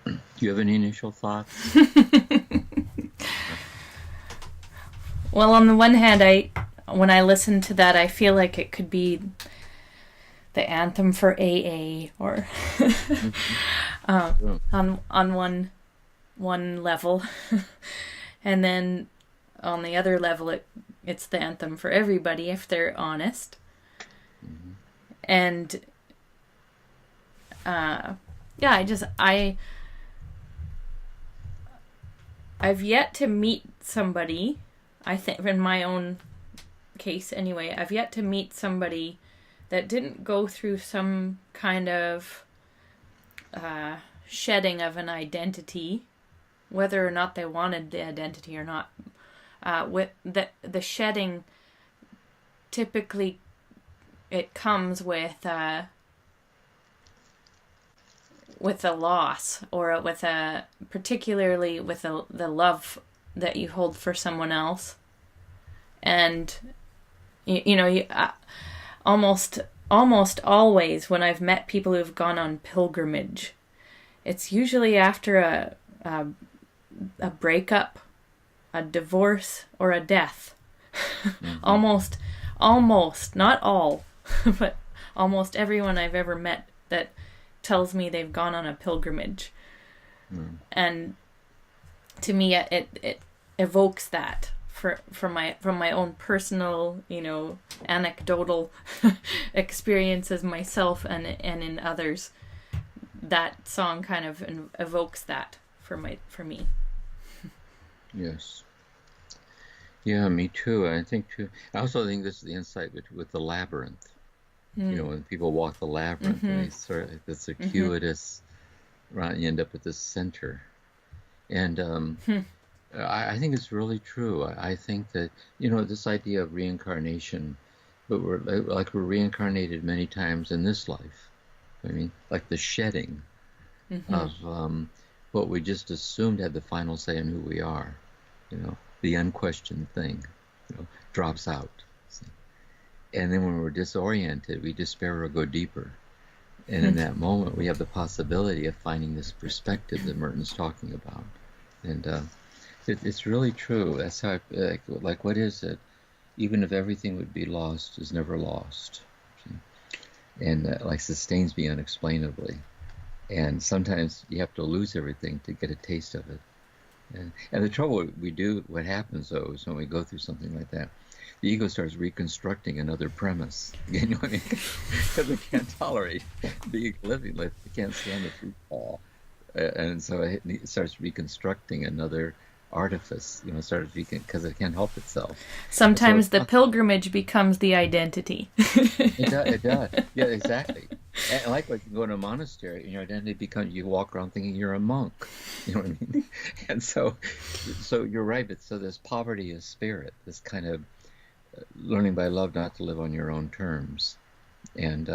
Do you have any initial thoughts? Well, on the one hand, when I listen to that, I feel like it could be the anthem for AA, or Oh, on one level, and then on the other level, it's the anthem for everybody if they're honest. mhm. And yeah, I've yet to meet somebody. I think in my own case, anyway, I've yet to meet somebody that didn't go through some kind of shedding of an identity, whether or not they wanted the identity or not. With the shedding, typically it comes with a loss, or with a particularly with the love that you hold for someone else. And almost always when I've met people who've gone on pilgrimage, it's usually after a breakup, a divorce, or a death. Mhm. Almost, not all, but almost everyone I've ever met that tells me they've gone on a pilgrimage. Mm. And to me, it evokes that from my own personal, anecdotal experiences myself and in others. That song kind of evokes that for me. Yes. Yeah, me too. I think too. I also think this is the insight with the labyrinth. Mm. When people walk the labyrinth and Mm-hmm. they sort of, the Mm-hmm. circuitous, right, you end up at the center. And I think it's really true. I think that, this idea of reincarnation, but we're reincarnated many times in this life. I mean, like the shedding Mm-hmm. of what we just assumed had the final say in who we are. The unquestioned thing, drops out. See? And then when we're disoriented, we despair or go deeper. And in that moment, we have the possibility of finding this perspective that Merton's talking about. And it's really true. That's how, like, what is it? Even if everything would be lost, is never lost. See? And like sustains me unexplainably. And sometimes you have to lose everything to get a taste of it. And the trouble what happens though, is when we go through something like that, the ego starts reconstructing another premise. You know what I mean? Because it can't tolerate the living life. It can't stand the fruit fall. And so it starts reconstructing another artifice, starts because it can't help itself. And so Sometimes it's the not, pilgrimage becomes the identity. it does. Yeah, exactly. And likewise, you go to a monastery and your identity becomes, you walk around thinking you're a monk. You know what I mean? And so you're right. But so there's poverty of spirit, this kind of learning by love not to live on your own terms, and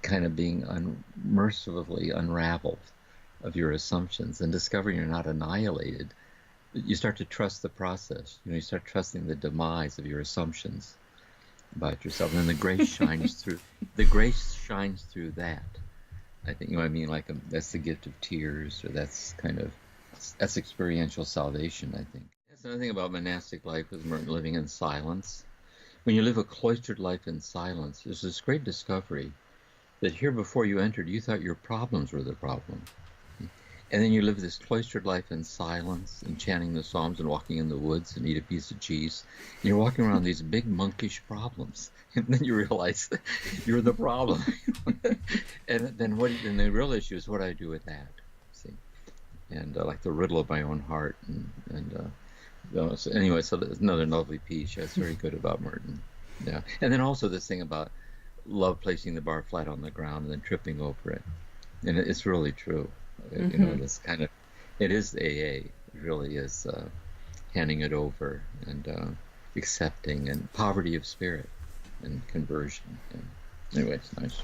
kind of being mercifully unraveled of your assumptions and discovering you're not annihilated. You start to trust the process. You start trusting the demise of your assumptions about yourself, and then the grace shines through. The grace shines through that. I think, what I mean, like that's the gift of tears, or that's experiential salvation. I think that's another thing about monastic life is living in silence. When you live a cloistered life in silence, there's this great discovery that here before you entered, you thought your problems were the problem. And then you live this cloistered life in silence, and chanting the Psalms and walking in the woods and eat a piece of cheese. And you're walking around these big monkish problems. And then you realize that you're the problem. And then the real issue is, what do I do with that? See? And like the riddle of my own heart. So anyway, so there's another lovely piece. That's very good about Merton. Yeah. And then also this thing about love placing the bar flat on the ground and then tripping over it. And it's really true. Mm-hmm. This kind of, it is AA. It really is handing it over and accepting and poverty of spirit and conversion. And anyway, it's nice.